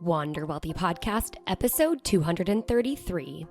Wander Wealthy Podcast, episode 233.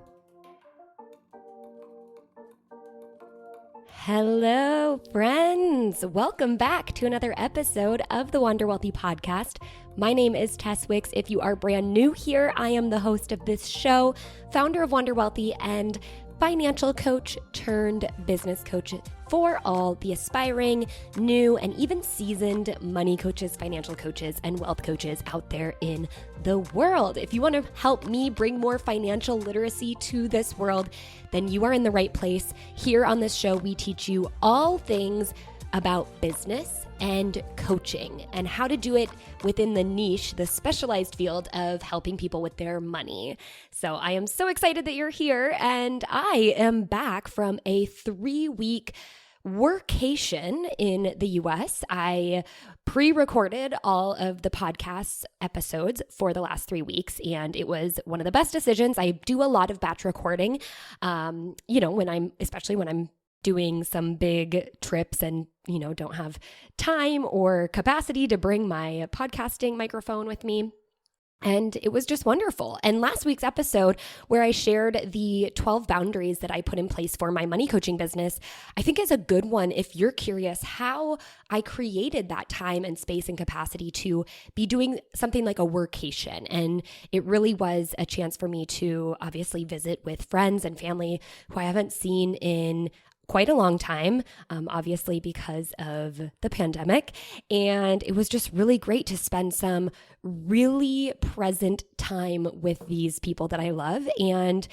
Hello, friends. Welcome back to another episode of the Wander Wealthy Podcast. My name is Tess. If you are brand new here, I am the host of this show, founder of Wander Wealthy, and financial coach turned business coach for all the aspiring, new, and even seasoned money coaches, financial coaches, and wealth coaches out there in the world. If you want to help me bring more financial literacy to this world, then you are in the right place. Here on this show, we teach you all things about business and coaching and how to do it within the niche, the specialized field of helping people with their money. So I am so excited that you're here, and I am back from a 3-week workation in the US. I pre-recorded all of the podcast episodes for the last 3 weeks, and it was one of the best decisions. I do a lot of batch recording, especially when I'm doing some big trips and, don't have time or capacity to bring my podcasting microphone with me. And it was just wonderful. And last week's episode, where I shared the 12 boundaries that I put in place for my money coaching business, I think is a good one if you're curious how I created that time and space and capacity to be doing something like a workation. And it really was a chance for me to obviously visit with friends and family who I haven't seen in quite a long time, obviously because of the pandemic. And it was just really great to spend some really present time with these people that I love and,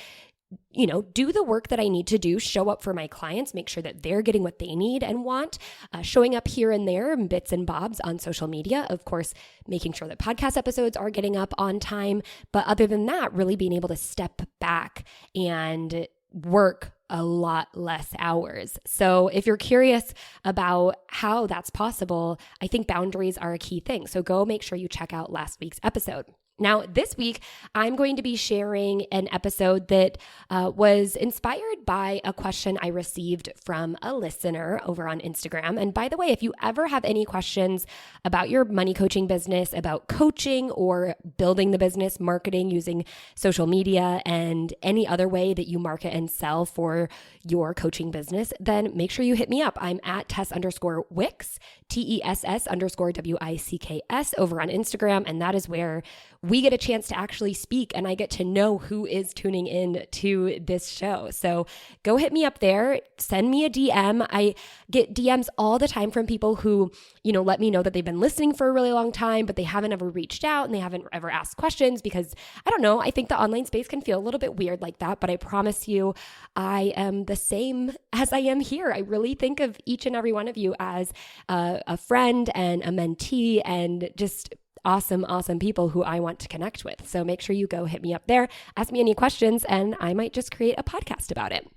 do the work that I need to do, show up for my clients, make sure that they're getting what they need and want, showing up here and there in bits and bobs on social media, of course, making sure that podcast episodes are getting up on time. But other than that, really being able to step back and work a lot less hours. So if you're curious about how that's possible, I think boundaries are a key thing. So go make sure you check out last week's episode. Now, this week, I'm going to be sharing an episode that was inspired by a question I received from a listener over on Instagram. And by the way, if you ever have any questions about your money coaching business, about coaching or building the business, marketing using social media, and any other way that you market and sell for your coaching business, then make sure you hit me up. I'm at Tess_Wicks, TESS_WICKS over on Instagram. And that is where we get a chance to actually speak and I get to know who is tuning in to this show. So go hit me up there, send me a DM. I get DMs all the time from people who, let me know that they've been listening for a really long time, but they haven't ever reached out and they haven't ever asked questions because I don't know, I think the online space can feel a little bit weird like that, but I promise you, I am the same as I am here. I really think of each and every one of you as a friend and a mentee and just awesome people who I want to connect with. So make sure you go hit me up there, ask me any questions, and I might just create a podcast about it.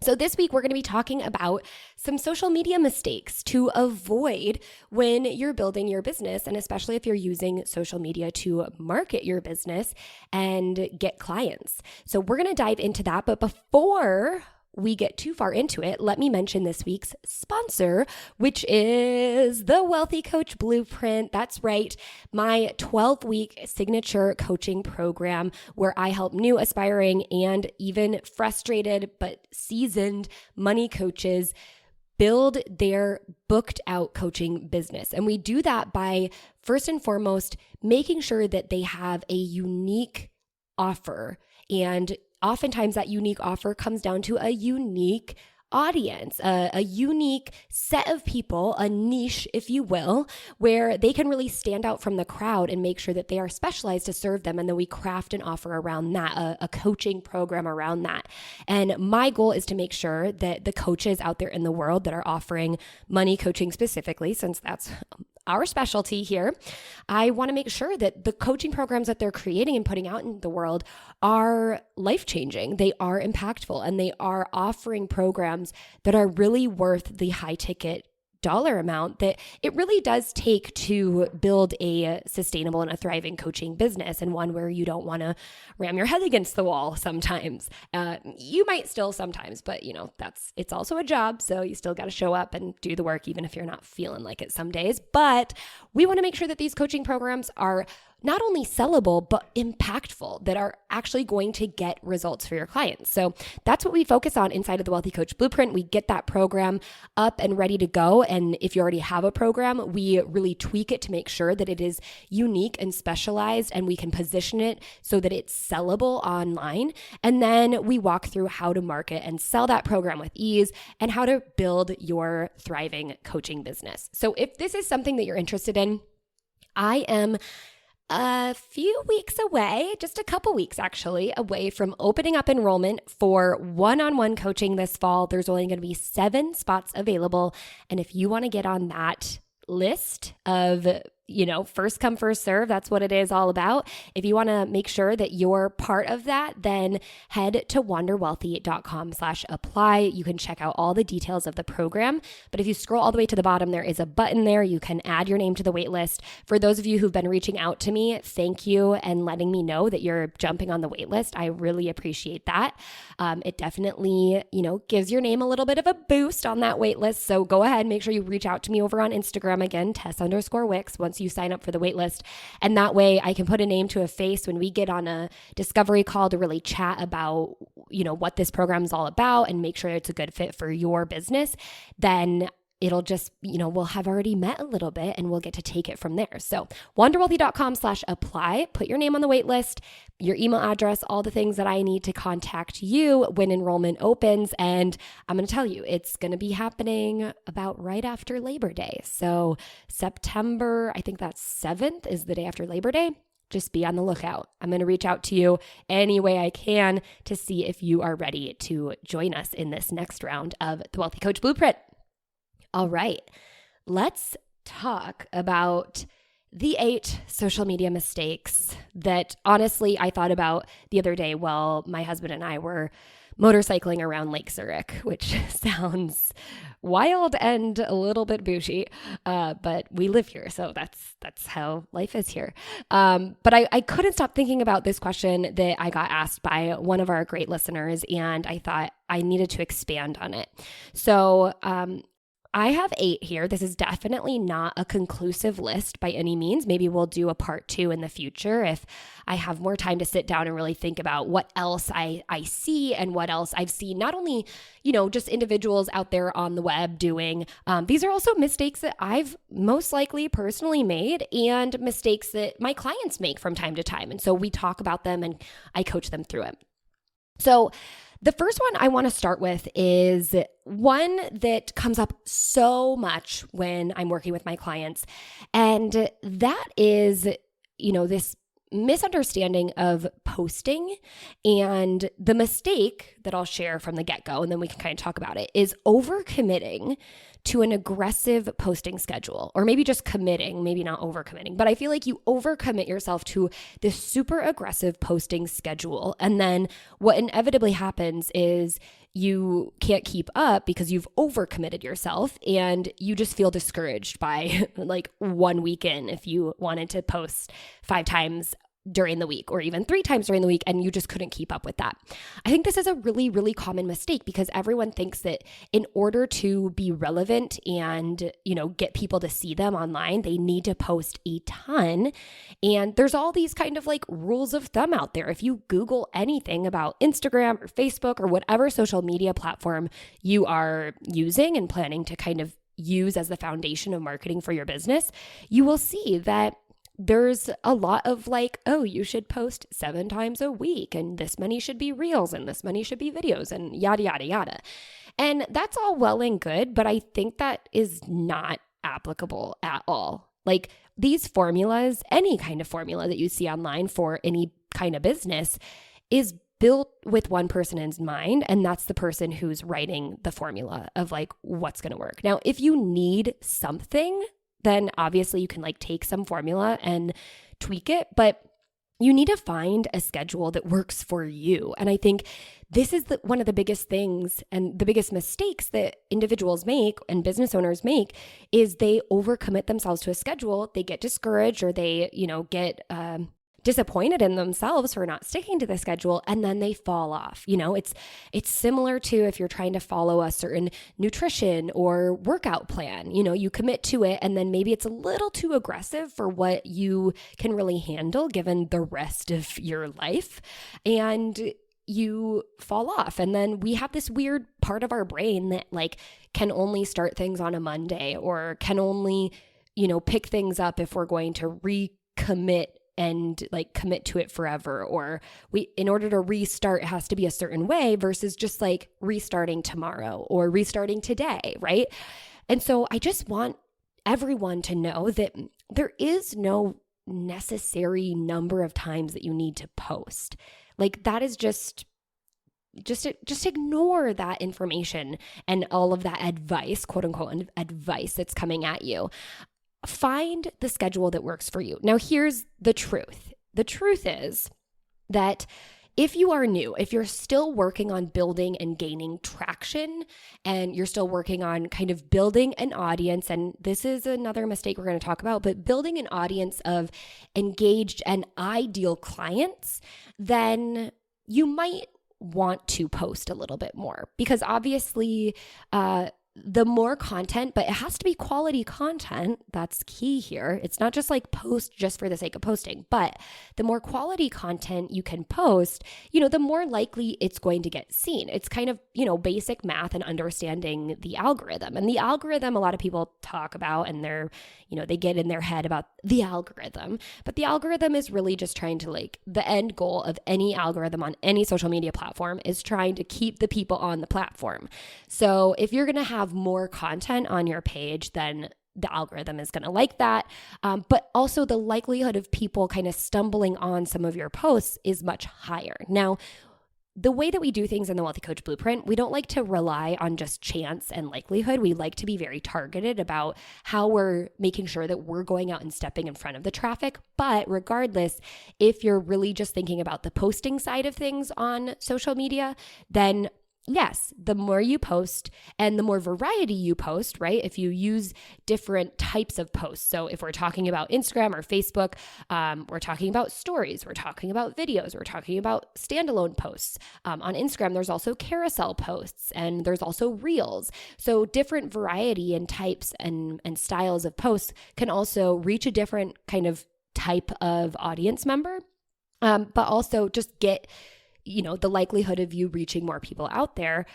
So this week, we're going to be talking about some social media mistakes to avoid when you're building your business, and especially if you're using social media to market your business and get clients. So we're going to dive into that. But before we get too far into it, let me mention this week's sponsor, which is the Wealthy Coach Blueprint. That's right, my 12-week signature coaching program where I help new, aspiring, and even frustrated but seasoned money coaches build their booked out coaching business. And we do that by, first and foremost, making sure that they have a unique offer. And oftentimes that unique offer comes down to a unique audience, a unique set of people, a niche, if you will, where they can really stand out from the crowd and make sure that they are specialized to serve them. And then we craft an offer around that, a coaching program around that. And my goal is to make sure that the coaches out there in the world that are offering money coaching specifically, since that's our specialty here, I want to make sure that the coaching programs that they're creating and putting out in the world are life-changing, they are impactful, and they are offering programs that are really worth the high-ticket dollar amount that it really does take to build a sustainable and a thriving coaching business, and one where you don't want to ram your head against the wall sometimes. You might still sometimes, but it's also a job, so you still got to show up and do the work even if you're not feeling like it some days. But we want to make sure that these coaching programs are not only sellable, but impactful, that are actually going to get results for your clients. So that's what we focus on inside of the Wealthy Coach Blueprint. We get that program up and ready to go. And if you already have a program, we really tweak it to make sure that it is unique and specialized, and we can position it so that it's sellable online. And then we walk through how to market and sell that program with ease, and how to build your thriving coaching business. So if this is something that you're interested in, I am a few weeks away, just a couple weeks actually, away from opening up enrollment for one-on-one coaching this fall. There's only going to be 7 spots available. And if you want to get on that list of, first come, first serve, that's what it is all about. If you want to make sure that you're part of that, then head to wanderwealthy.com/apply. You can check out all the details of the program. But if you scroll all the way to the bottom, there is a button there. You can add your name to the wait list. For those of you who've been reaching out to me, thank you, and letting me know that you're jumping on the wait list. I really appreciate that. It definitely, gives your name a little bit of a boost on that wait list. So go ahead and make sure you reach out to me over on Instagram, again, Tess_Wicks, once you sign up for the wait list. And that way I can put a name to a face when we get on a discovery call to really chat about, what this program is all about and make sure it's a good fit for your business. Then it'll just, we'll have already met a little bit and we'll get to take it from there. So wanderwealthy.com/apply, put your name on the wait list, your email address, all the things that I need to contact you when enrollment opens. And I'm going to tell you, it's going to be happening about right after Labor Day. So September, I think that's 7th is the day after Labor Day. Just be on the lookout. I'm going to reach out to you any way I can to see if you are ready to join us in this next round of the Wealthy Coach Blueprint. All right, let's talk about the 8 social media mistakes that honestly I thought about the other day while my husband and I were motorcycling around Lake Zurich, which sounds wild and a little bit bougie, but we live here, so that's how life is here. But I couldn't stop thinking about this question that I got asked by one of our great listeners, and I thought I needed to expand on it. So I have 8 here. This is definitely not a conclusive list by any means. Maybe we'll do a part 2 in the future if I have more time to sit down and really think about what else I see and what else I've seen, not only, just individuals out there on the web doing. These are also mistakes that I've most likely personally made and mistakes that my clients make from time to time. And so we talk about them and I coach them through it. So the first one I want to start with is one that comes up so much when I'm working with my clients. And that is, this misunderstanding of posting. And the mistake that I'll share from the get-go, and then we can kind of talk about it, is overcommitting to an aggressive posting schedule, or maybe just committing, maybe not overcommitting, but I feel like you overcommit yourself to this super aggressive posting schedule. And then what inevitably happens is you can't keep up because you've overcommitted yourself and you just feel discouraged by like one week in if you wanted to post 5 times during the week or even 3 times during the week and you just couldn't keep up with that. I think this is a really, really common mistake because everyone thinks that in order to be relevant and, get people to see them online, they need to post a ton. And there's all these kind of like rules of thumb out there. If you Google anything about Instagram or Facebook or whatever social media platform you are using and planning to kind of use as the foundation of marketing for your business, you will see that there's a lot of like, oh, you should post 7 times a week and this many should be reels and this many should be videos and yada, yada, yada. And that's all well and good, but I think that is not applicable at all. Like these formulas, any kind of formula that you see online for any kind of business is built with one person in mind, and that's the person who's writing the formula of like what's going to work. Now, if you need something, then obviously you can like take some formula and tweak it, but you need to find a schedule that works for you. And I think this is one of the biggest things and the biggest mistakes that individuals make and business owners make is they overcommit themselves to a schedule. They get discouraged or they, get disappointed in themselves for not sticking to the schedule, and then they fall off. It's similar to if you're trying to follow a certain nutrition or workout plan. You commit to it, and then maybe it's a little too aggressive for what you can really handle given the rest of your life, and you fall off. And then we have this weird part of our brain that like can only start things on a Monday, or can only pick things up if we're going to recommit and like commit to it forever, or in order to restart, it has to be a certain way versus just like restarting tomorrow or restarting today, right? And so I just want everyone to know that there is no necessary number of times that you need to post. Like that is just ignore that information and all of that advice, quote unquote advice that's coming at you. Find the schedule that works for you. Now, here's the truth. The truth is that if you are new, if you're still working on building and gaining traction, and you're still working on kind of building an audience, and this is another mistake we're going to talk about, but building an audience of engaged and ideal clients, then you might want to post a little bit more, because obviously, the more content, but it has to be quality content. That's key here. It's not just like post just for the sake of posting, but the more quality content you can post, the more likely it's going to get seen. It's kind of, basic math and understanding the algorithm. And the algorithm, a lot of people talk about, and they get in their head about the algorithm, but the algorithm is really just trying to the end goal of any algorithm on any social media platform is trying to keep the people on the platform. So if you're going to have more content on your page, then the algorithm is going to like that. But also the likelihood of people kind of stumbling on some of your posts is much higher. Now, the way that we do things in the Wealthy Coach Blueprint, we don't like to rely on just chance and likelihood. We like to be very targeted about how we're making sure that we're going out and stepping in front of the traffic. But regardless, if you're really just thinking about the posting side of things on social media, then yes, the more you post and the more variety you post, right? If you use different types of posts. So if we're talking about Instagram or Facebook, we're talking about stories, we're talking about videos, we're talking about standalone posts. On Instagram, there's also carousel posts, and there's also reels. So different variety and types and styles of posts can also reach a different kind of type of audience member, but also just get the likelihood of you reaching more people out there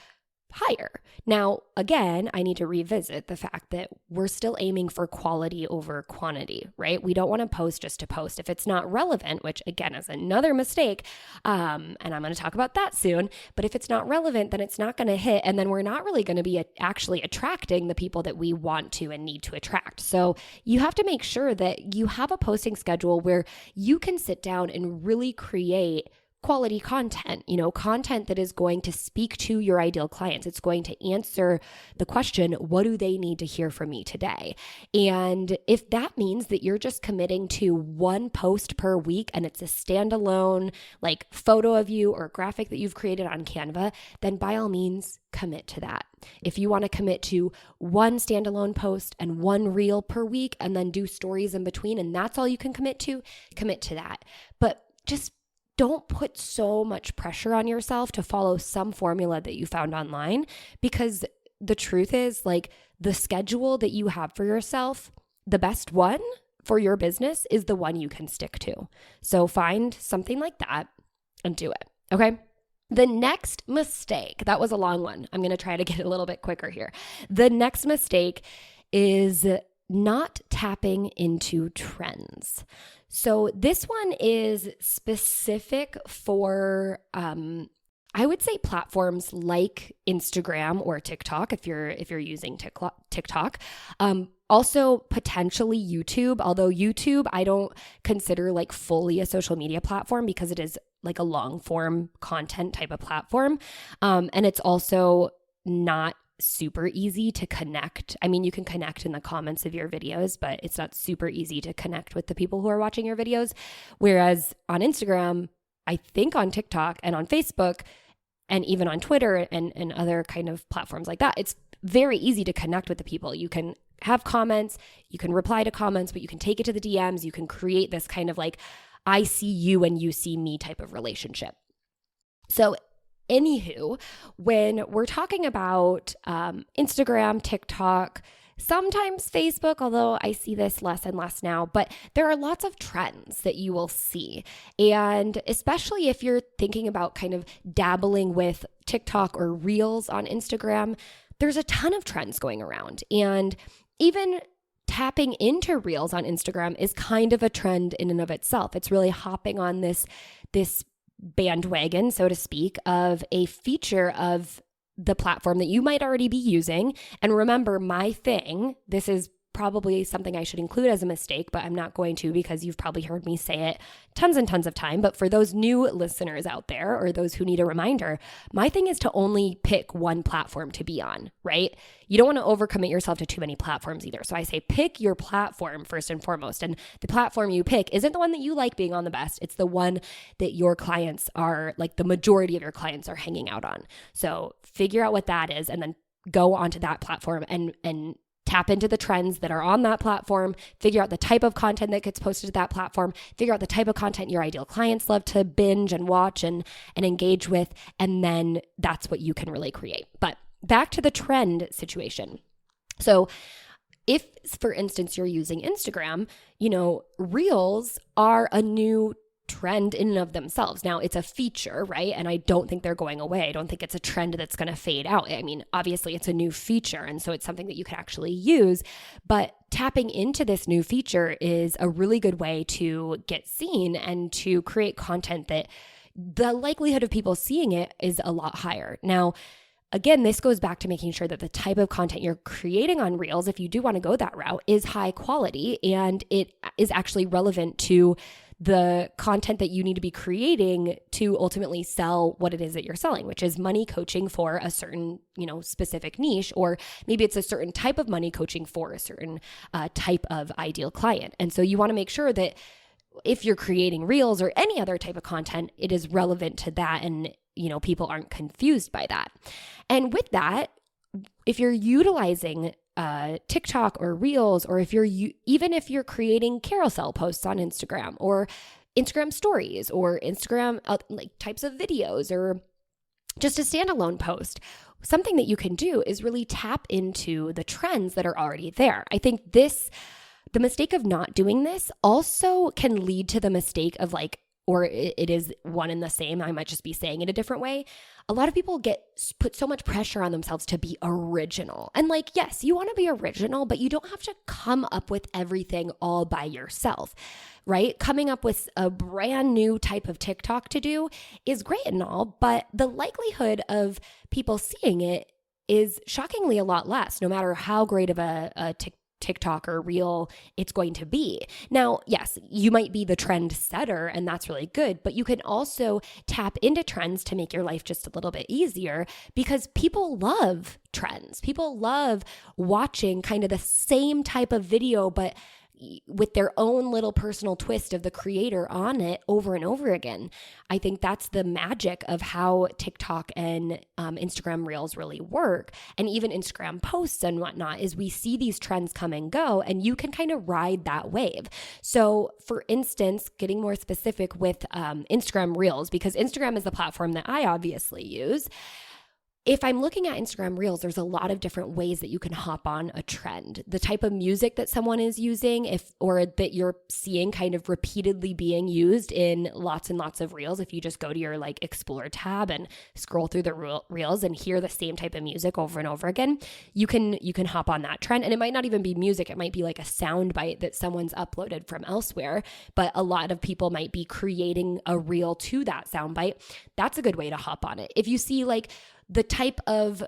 higher. Now, again, I need to revisit the fact that we're still aiming for quality over quantity, right? We don't want to post just to post. If it's not relevant, which again is another mistake, and I'm going to talk about that soon, but if it's not relevant, then it's not going to hit, and then we're not really going to be actually attracting the people that we want to and need to attract. So you have to make sure that you have a posting schedule where you can sit down and really create quality content, content that is going to speak to your ideal clients. It's going to answer the question, what do they need to hear from me today? And if that means that you're just committing to one post per week and it's a standalone photo of you or graphic that you've created on Canva, then by all means, commit to that. If you want to commit to one standalone post and one reel per week and then do stories in between, and that's all you can commit to that. But just don't put so much pressure on yourself to follow some formula that you found online, because the truth is the schedule that you have for yourself, the best one for your business is the one you can stick to. So find something like that and do it. Okay. The next mistake, that was a long one. I'm going to try to get a little bit quicker here. The next mistake is not tapping into trends. So this one is specific for, I would say platforms like Instagram or TikTok, if you're using TikTok. Also potentially YouTube, although YouTube I don't consider fully a social media platform because it is a long form content type of platform. And it's also not super easy to connect. I mean, you can connect in the comments of your videos, but it's not super easy to connect with the people who are watching your videos. Whereas on Instagram, I think on TikTok and on Facebook and even on Twitter and other kind of platforms like that, it's very easy to connect with the people. You can have comments, you can reply to comments, but you can take it to the DMs, you can create this kind of I see you and you see me type of relationship. So anywho, when we're talking about Instagram, TikTok, sometimes Facebook, although I see this less and less now, but there are lots of trends that you will see. And especially if you're thinking about kind of dabbling with TikTok or Reels on Instagram, there's a ton of trends going around. And even tapping into Reels on Instagram is kind of a trend in and of itself. It's really hopping on this bandwagon, so to speak, of a feature of the platform that you might already be using. And remember, my thing, this is probably something I should include as a mistake, but I'm not going to because you've probably heard me say it tons and tons of time. But for those new listeners out there or those who need a reminder, my thing is to only pick one platform to be on, right? You don't want to overcommit yourself to too many platforms either. So I say pick your platform first and foremost. And the platform you pick isn't the one that you like being on the best. It's the one that your clients are, like the majority of your clients are hanging out on. So figure out what that is and then go onto that platform and tap into the trends that are on that platform, figure out the type of content that gets posted to that platform, figure out the type of content your ideal clients love to binge and watch and engage with, and then that's what you can really create. But back to the trend situation. So if, for instance, you're using Instagram, Reels are a new trend in and of themselves. Now, it's a feature, right? And I don't think they're going away. I don't think it's a trend that's going to fade out. I mean, obviously, it's a new feature, and so it's something that you can actually use. But tapping into this new feature is a really good way to get seen and to create content that the likelihood of people seeing it is a lot higher. Now, again, this goes back to making sure that the type of content you're creating on Reels, if you do want to go that route, is high quality and it is actually relevant to the content that you need to be creating to ultimately sell what it is that you're selling, which is money coaching for a certain, specific niche, or maybe it's a certain type of money coaching for a certain type of ideal client. And so you want to make sure that if you're creating Reels or any other type of content, it is relevant to that and, people aren't confused by that. And with that, if you're utilizing TikTok or Reels, or even if you're creating carousel posts on Instagram or Instagram stories or Instagram types of videos or just a standalone post, something that you can do is really tap into the trends that are already there. I think the mistake of not doing this also can lead to the mistake of or it is one and the same. I might just be saying it a different way. A lot of people put so much pressure on themselves to be original. And yes, you want to be original, but you don't have to come up with everything all by yourself, right? Coming up with a brand new type of TikTok to do is great and all, but the likelihood of people seeing it is shockingly a lot less, no matter how great of a TikTok or Reel it's going to be. Now, yes, you might be the trend setter and that's really good, but you can also tap into trends to make your life just a little bit easier because people love trends. People love watching kind of the same type of video, but with their own little personal twist of the creator on it over and over again. I think that's the magic of how TikTok and Instagram Reels really work, and even Instagram posts and whatnot, is we see these trends come and go, and you can kind of ride that wave. So for instance, getting more specific with Instagram Reels, because Instagram is the platform that I obviously use. If I'm looking at Instagram Reels, there's a lot of different ways that you can hop on a trend. The type of music that someone is using, or that you're seeing kind of repeatedly being used in lots and lots of Reels. If you just go to your Explore tab and scroll through the Reels and hear the same type of music over and over again, you can hop on that trend. And it might not even be music. It might be like a sound bite that someone's uploaded from elsewhere. But a lot of people might be creating a Reel to that sound bite. That's a good way to hop on it. If you see the type of,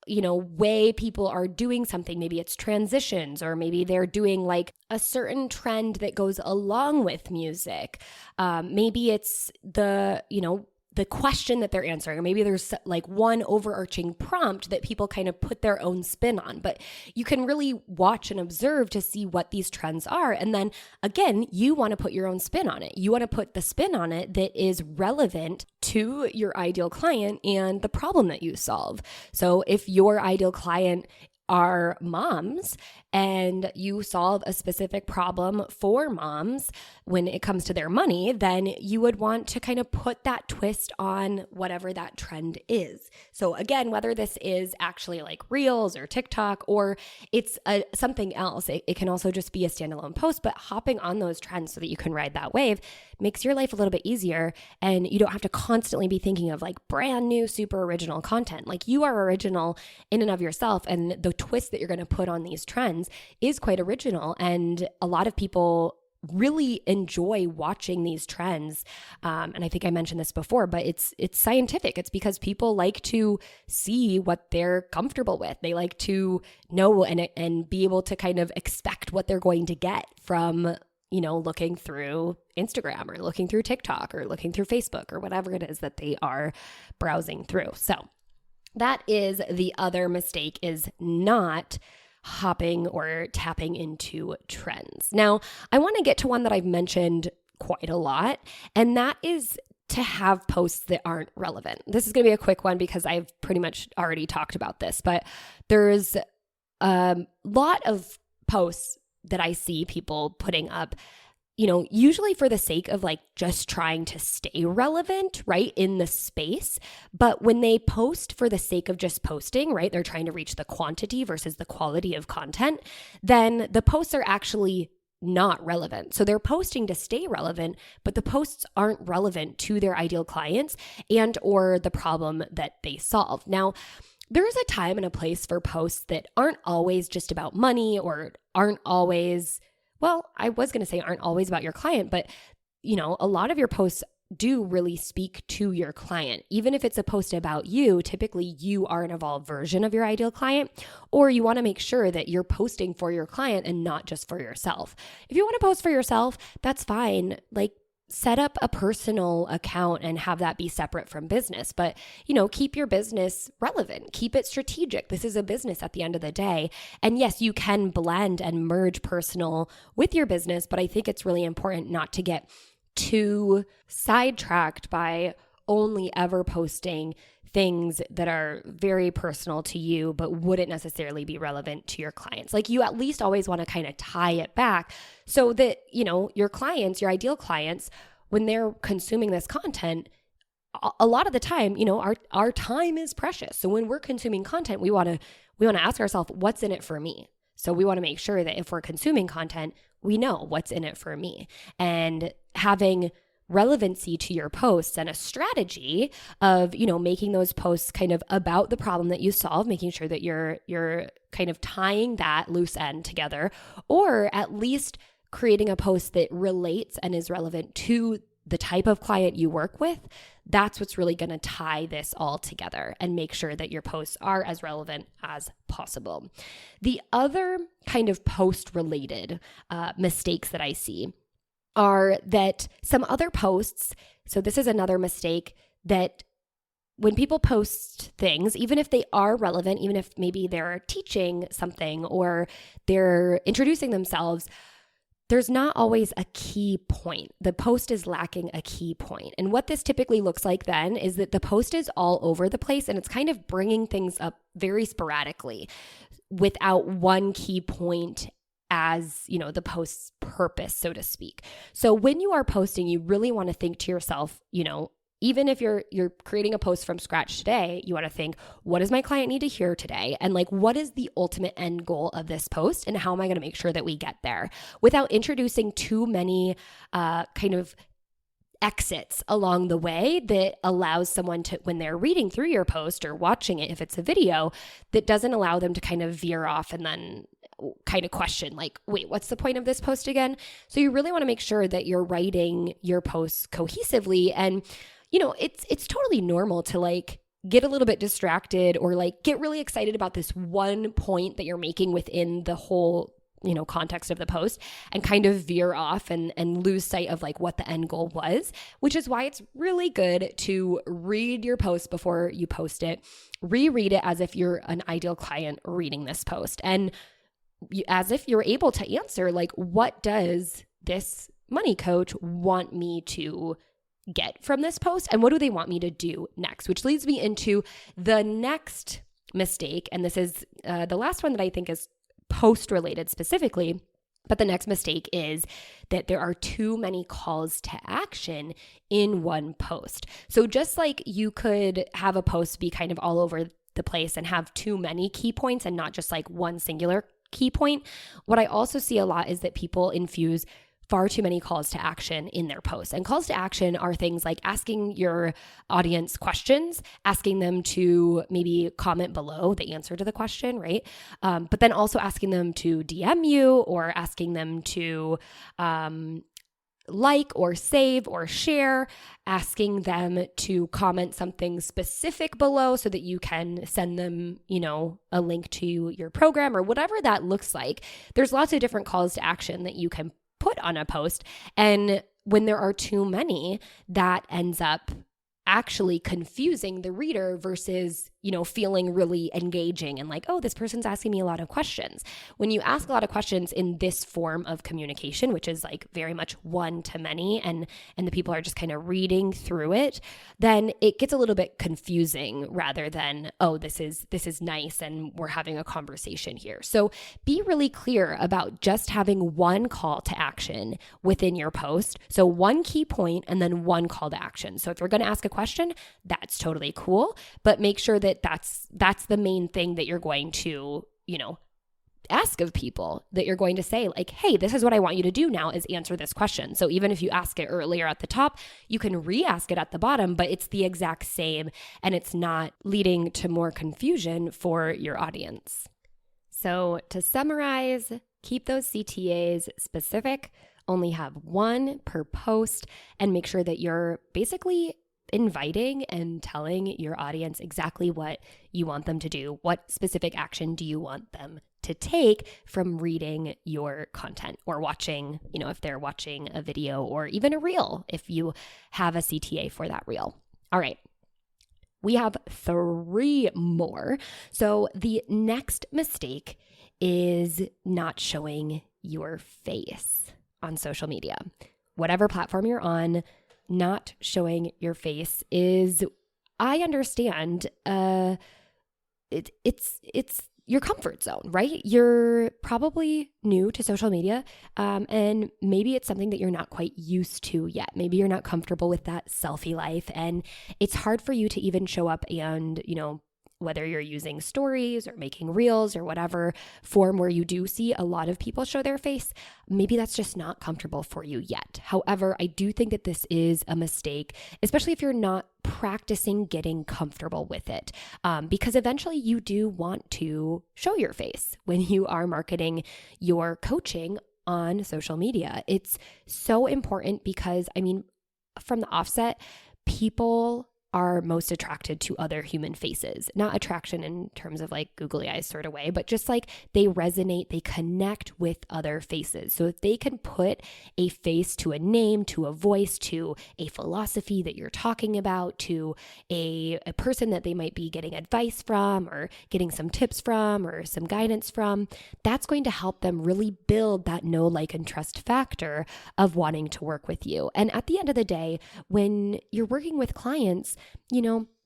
way people are doing something, maybe it's transitions, or maybe they're doing a certain trend that goes along with music. Maybe it's the question that they're answering, or maybe there's one overarching prompt that people kind of put their own spin on, but you can really watch and observe to see what these trends are. And then again, you want to put your own spin on it. You want to put the spin on it that is relevant to your ideal client and the problem that you solve. So if your ideal client are moms and you solve a specific problem for moms when it comes to their money, then you would want to kind of put that twist on whatever that trend is. So again, whether this is actually like Reels or TikTok or it's something else, it can also just be a standalone post, but hopping on those trends so that you can ride that wave makes your life a little bit easier, and you don't have to constantly be thinking of like brand new, super original content. Like you are original in and of yourself, and the twist that you're going to put on these trends is quite original. And a lot of people really enjoy watching these trends. And I think I mentioned this before, but it's scientific. It's because people like to see what they're comfortable with. They like to know and be able to kind of expect what they're going to get from looking through Instagram or looking through TikTok or looking through Facebook or whatever it is that they are browsing through. So that is the other mistake, is not hopping or tapping into trends. Now, I want to get to one that I've mentioned quite a lot, and that is to have posts that aren't relevant. This is going to be a quick one because I've pretty much already talked about this, but there's a lot of posts that I see people putting up, usually for the sake of like just trying to stay relevant, right, in the space. But when they post for the sake of just posting, right, they're trying to reach the quantity versus the quality of content, then the posts are actually not relevant. So they're posting to stay relevant, but the posts aren't relevant to their ideal clients and or the problem that they solve. Now, there is a time and a place for posts that aren't always just about money or aren't always, I was going to say aren't always about your client, but a lot of your posts do really speak to your client. Even if it's a post about you, typically you are an evolved version of your ideal client, or you want to make sure that you're posting for your client and not just for yourself. If you want to post for yourself, that's fine. Like, set up a personal account and have that be separate from business. But, keep your business relevant, keep it strategic. This is a business at the end of the day. And yes, you can blend and merge personal with your business, but I think it's really important not to get too sidetracked by only ever posting things that are very personal to you, but wouldn't necessarily be relevant to your clients. Like, you at least always want to kind of tie it back so that, your clients, your ideal clients, when they're consuming this content, a lot of the time, our time is precious. So when we're consuming content, we want to ask ourselves, what's in it for me? So we want to make sure that if we're consuming content, we know what's in it for me. And having relevancy to your posts and a strategy of, making those posts kind of about the problem that you solve, making sure that you're kind of tying that loose end together, or at least creating a post that relates and is relevant to the type of client you work with. That's what's really going to tie this all together and make sure that your posts are as relevant as possible. The other kind of post-related mistakes that I see are that some other posts, so this is another mistake, that when people post things, even if they are relevant, even if maybe they're teaching something or they're introducing themselves, there's not always a key point. The post is lacking a key point. And what this typically looks like then is that the post is all over the place and it's kind of bringing things up very sporadically without one key point as, the post's purpose, so to speak. So when you are posting, you really want to think to yourself, even if you're creating a post from scratch today, you want to think, what does my client need to hear today? And like, what is the ultimate end goal of this post? And how am I going to make sure that we get there without introducing too many kind of exits along the way that allows someone to, when they're reading through your post or watching it, if it's a video, that doesn't allow them to kind of veer off and then kind of question like, wait, what's the point of this post again? So you really want to make sure that you're writing your posts cohesively. And, it's totally normal to like get a little bit distracted or like get really excited about this one point that you're making within the whole context of the post and kind of veer off and lose sight of like what the end goal was, which is why it's really good to read your post before you post it, reread it as if you're an ideal client reading this post. And as if you're able to answer, like, what does this money coach want me to get from this post? And what do they want me to do next? Which leads me into the next mistake. And this is the last one that I think is post related specifically. But the next mistake is that there are too many calls to action in one post. So just like you could have a post be kind of all over the place and have too many key points and not just like one singular key point, what I also see a lot is that people infuse far too many calls to action in their posts. And calls to action are things like asking your audience questions, asking them to maybe comment below the answer to the question, right? But then also asking them to DM you or asking them to like or save or share, asking them to comment something specific below so that you can send them, a link to your program or whatever that looks like. There's lots of different calls to action that you can put on a post. And when there are too many, that ends up actually confusing the reader versus, feeling really engaging and like, oh, this person's asking me a lot of questions. When you ask a lot of questions in this form of communication, which is like very much one to many, and the people are just kind of reading through it, then it gets a little bit confusing rather than, oh, this is nice and we're having a conversation here. So be really clear about just having one call to action within your post. So one key point and then one call to action. So if you're going to ask a question, that's totally cool, but make sure that that's the main thing that you're going to, ask of people, that you're going to say like, hey, this is what I want you to do now is answer this question. So even if you ask it earlier at the top, you can re-ask it at the bottom, but it's the exact same and it's not leading to more confusion for your audience. So to summarize, keep those CTAs specific, only have one per post, and make sure that you're basically inviting and telling your audience exactly what you want them to do. What specific action do you want them to take from reading your content or watching, if they're watching a video or even a reel, if you have a CTA for that reel. All right. We have 3 more. So the next mistake is not showing your face on social media. Whatever platform you're on, not showing your face is, I understand, it's your comfort zone, right? You're probably new to social media, and maybe it's something that you're not quite used to yet. Maybe you're not comfortable with that selfie life, and it's hard for you to even show up and, whether you're using stories or making reels or whatever form where you do see a lot of people show their face, maybe that's just not comfortable for you yet. However, I do think that this is a mistake, especially if you're not practicing getting comfortable with it, because eventually you do want to show your face when you are marketing your coaching on social media. It's so important because, from the offset, people are most attracted to other human faces. Not attraction in terms of like googly eyes sort of way, but just like they resonate, they connect with other faces. So if they can put a face to a name, to a voice, to a philosophy that you're talking about, to a person that they might be getting advice from or getting some tips from or some guidance from, that's going to help them really build that know, like, and trust factor of wanting to work with you. And at the end of the day, when you're working with clients,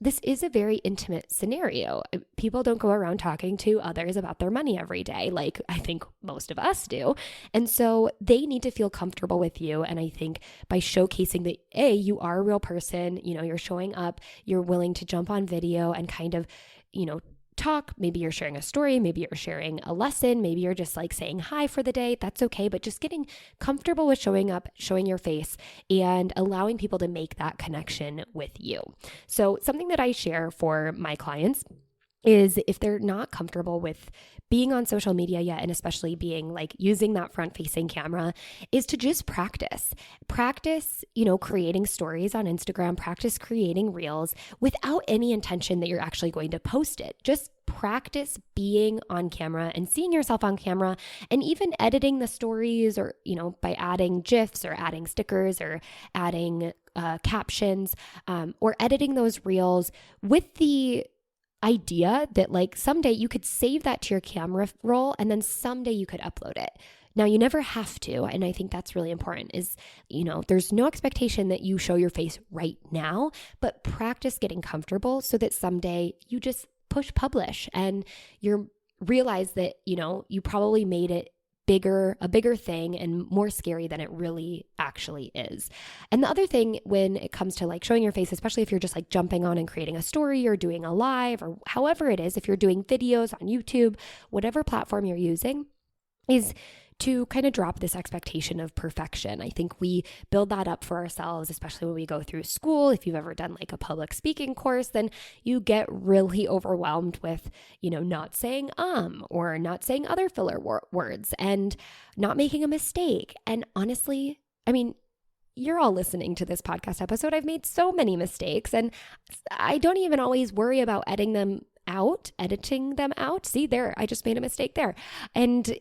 this is a very intimate scenario. People don't go around talking to others about their money every day, like I think most of us do. And so they need to feel comfortable with you. And I think by showcasing that, you are a real person, you're showing up, you're willing to jump on video and kind of, talk. Maybe you're sharing a story, maybe you're sharing a lesson, maybe you're just like saying hi for the day. That's okay. But just getting comfortable with showing up, showing your face, and allowing people to make that connection with you. So something that I share for my clients is if they're not comfortable with being on social media yet, and especially being like using that front-facing camera, is to just practice, creating stories on Instagram, practice creating reels without any intention that you're actually going to post it. Just practice being on camera and seeing yourself on camera, and even editing the stories or, by adding GIFs or adding stickers or adding captions, or editing those reels with the idea that like someday you could save that to your camera roll and then someday you could upload it. Now, you never have to, and I think that's really important, is, there's no expectation that you show your face right now, but practice getting comfortable so that someday you just push publish and you're realize that, you probably made it a bigger thing and more scary than it really actually is. And the other thing when it comes to like showing your face, especially if you're just like jumping on and creating a story or doing a live or however it is, if you're doing videos on YouTube, whatever platform you're using, is to kind of drop this expectation of perfection. I think we build that up for ourselves, especially when we go through school. If you've ever done like a public speaking course, then you get really overwhelmed with, not saying or not saying other filler words and not making a mistake. And honestly, I mean, you're all listening to this podcast episode. I've made so many mistakes and I don't even always worry about editing them out. See there, I just made a mistake there. And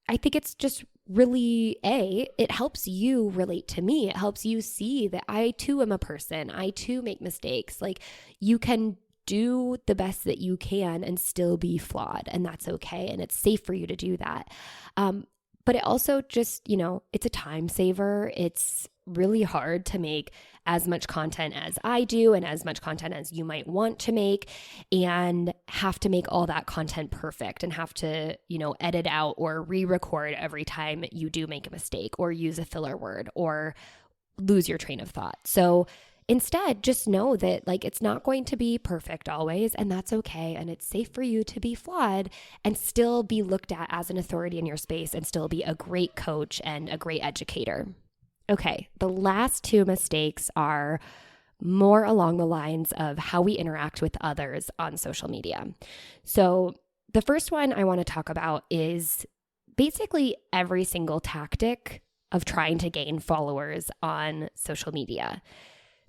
I think it's just really, it helps you relate to me. It helps you see that I too am a person. I too make mistakes. Like you can do the best that you can and still be flawed, and that's okay. And it's safe for you to do that. But it also just, it's a time saver. It's really hard to make as much content as I do and as much content as you might want to make, and have to make all that content perfect and have to, edit out or re-record every time you do make a mistake or use a filler word or lose your train of thought. So instead, just know that like it's not going to be perfect always, and that's okay. And it's safe for you to be flawed and still be looked at as an authority in your space and still be a great coach and a great educator. Okay, the last two mistakes are more along the lines of how we interact with others on social media. So the first one I want to talk about is basically every single tactic of trying to gain followers on social media.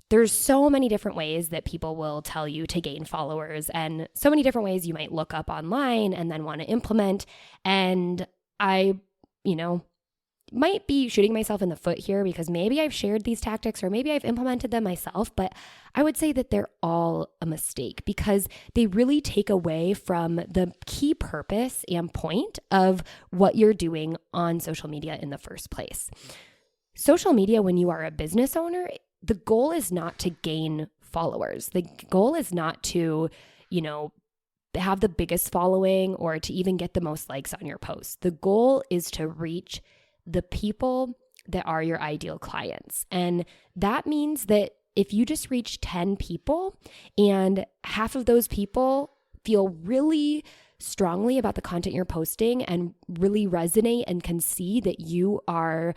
There's so many different ways that people will tell you to gain followers and so many different ways you might look up online and then want to implement. And I, might be shooting myself in the foot here because maybe I've shared these tactics or maybe I've implemented them myself, but I would say that they're all a mistake because they really take away from the key purpose and point of what you're doing on social media in the first place. Social media, when you are a business owner, the goal is not to gain followers. The goal is not to, have the biggest following or to even get the most likes on your post. The goal is to reach the people that are your ideal clients. And that means that if you just reach 10 people and half of those people feel really strongly about the content you're posting and really resonate and can see that you are,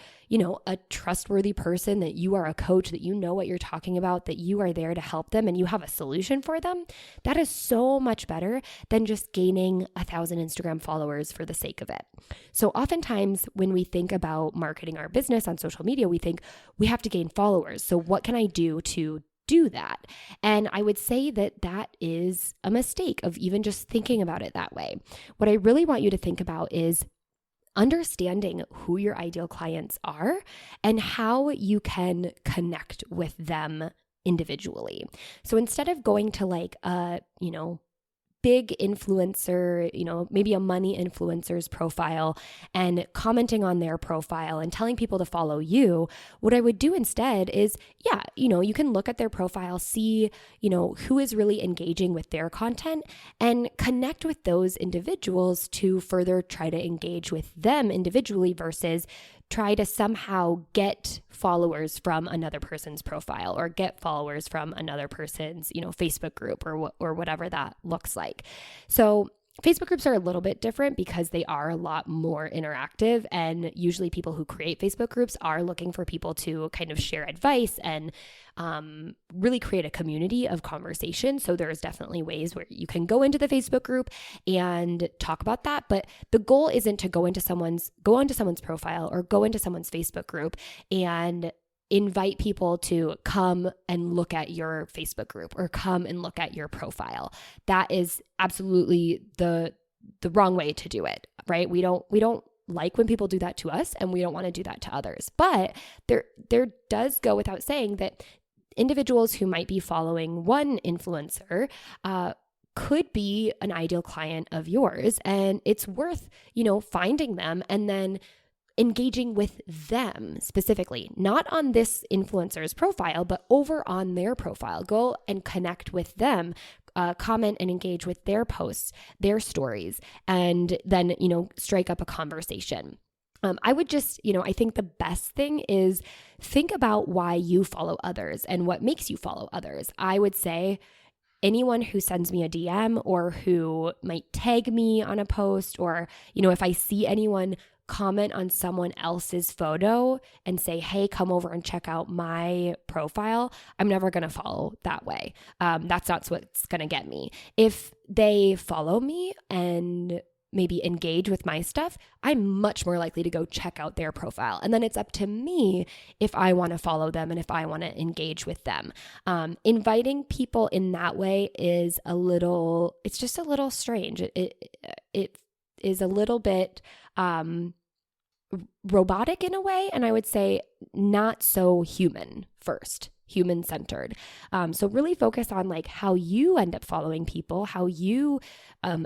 a trustworthy person, that you are a coach, that you know what you're talking about, that you are there to help them and you have a solution for them, that is so much better than just gaining 1,000 Instagram followers for the sake of it. So oftentimes when we think about marketing our business on social media, we think we have to gain followers. So what can I do to do that? And I would say that that is a mistake of even just thinking about it that way. What I really want you to think about is understanding who your ideal clients are and how you can connect with them individually. So instead of going to like a, big influencer, maybe a money influencer's profile and commenting on their profile and telling people to follow you, what I would do instead is, you can look at their profile, see, who is really engaging with their content and connect with those individuals to further try to engage with them individually versus try to somehow get followers from another person's profile or get followers from another person's, Facebook group or whatever that looks like. So Facebook groups are a little bit different because they are a lot more interactive, and usually people who create Facebook groups are looking for people to kind of share advice and really create a community of conversation. So there's definitely ways where you can go into the Facebook group and talk about that, but the goal isn't to go onto someone's profile or go into someone's Facebook group and invite people to come and look at your Facebook group or come and look at your profile. That is absolutely the wrong way to do it, right? We don't like when people do that to us, and we don't want to do that to others. But there does go without saying that individuals who might be following one influencer could be an ideal client of yours, and it's worth, finding them and then engaging with them specifically, not on this influencer's profile, but over on their profile. Go and connect with them, comment and engage with their posts, their stories, and then, strike up a conversation. I would just, I think the best thing is think about why you follow others and what makes you follow others. I would say anyone who sends me a DM or who might tag me on a post, or, if I see anyone comment on someone else's photo and say, hey, come over and check out my profile, I'm never going to follow that way. That's not what's going to get me. If they follow me and maybe engage with my stuff, I'm much more likely to go check out their profile. And then it's up to me if I want to follow them and if I want to engage with them. Inviting people in that way is it's just a little strange. It is a little bit robotic in a way, and I would say not so human-centered. So really focus on like how you end up following people, how you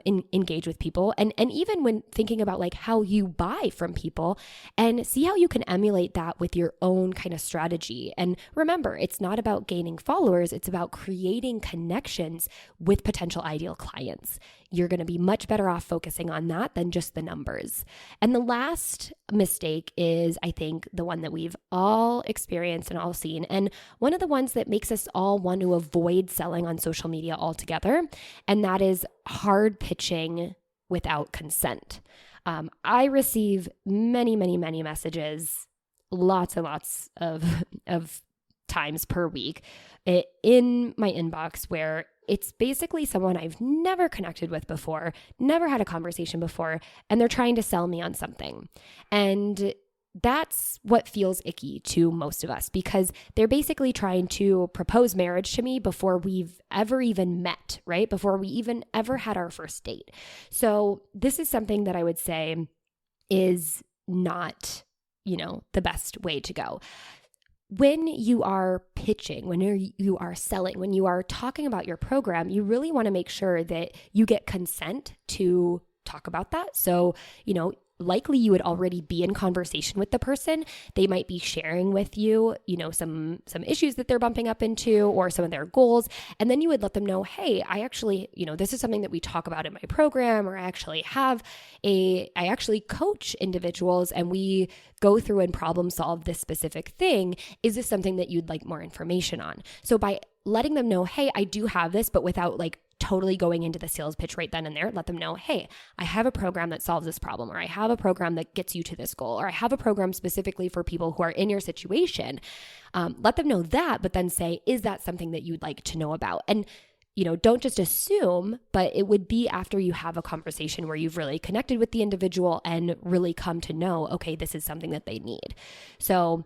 engage with people, and even when thinking about like how you buy from people, and see how you can emulate that with your own kind of strategy. And remember, it's not about gaining followers, it's about creating connections with potential ideal clients. You're going to be much better off focusing on that than just the numbers. And the last mistake is, I think, the one that we've all experienced and all seen, and one of the ones that makes us all want to avoid selling on social media altogether, and that is hard pitching without consent. I receive many, many, many messages, lots and lots of times per week in my inbox where it's basically someone I've never connected with before, never had a conversation before, and they're trying to sell me on something. And that's what feels icky to most of us, because they're basically trying to propose marriage to me before we've ever even met, right? Before we even ever had our first date. So this is something that I would say is not, the best way to go. When you are pitching, when you are selling, when you are talking about your program, you really want to make sure that you get consent to talk about that. So, likely you would already be in conversation with the person. They might be sharing with you, some issues that they're bumping up into or some of their goals. And then you would let them know, hey, I actually, this is something that we talk about in my program, or I actually coach individuals and we go through and problem solve this specific thing. Is this something that you'd like more information on? So by letting them know, hey, I do have this, but without like totally going into the sales pitch right then and there, let them know, hey, I have a program that solves this problem, or I have a program that gets you to this goal, or I have a program specifically for people who are in your situation. Let them know that, but then say, is that something that you'd like to know about? And don't just assume, but it would be after you have a conversation where you've really connected with the individual and really come to know, okay, this is something that they need. So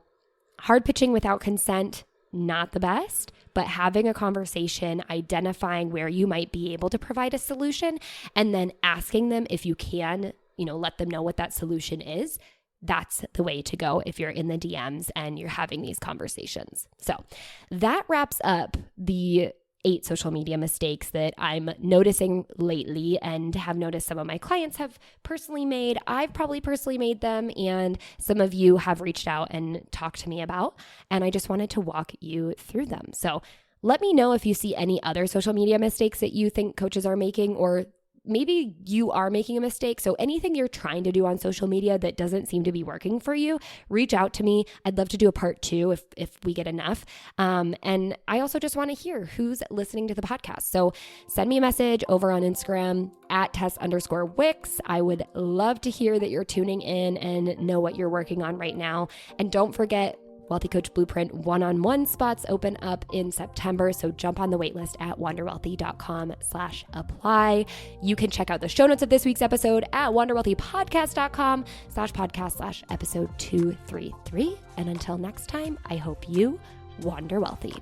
hard pitching without consent, not the best, but having a conversation, identifying where you might be able to provide a solution, and then asking them if you can, let them know what that solution is. That's the way to go if you're in the DMs and you're having these conversations. So that wraps up the 8 social media mistakes that I'm noticing lately and have noticed some of my clients have personally made. I've probably personally made them, and some of you have reached out and talked to me about, and I just wanted to walk you through them. So let me know if you see any other social media mistakes that you think coaches are making, or maybe you are making a mistake. So anything you're trying to do on social media that doesn't seem to be working for you, reach out to me. I'd love to do a part 2 if we get enough. And I also just want to hear who's listening to the podcast. So send me a message over on Instagram at Tess_Wicks. I would love to hear that you're tuning in and know what you're working on right now. And don't forget, Wealthy Coach Blueprint one-on-one spots open up in September. So jump on the waitlist at wanderwealthy.com/apply. You can check out the show notes of this week's episode at wanderwealthypodcast.com/podcast/episode 233. And until next time, I hope you wander wealthy.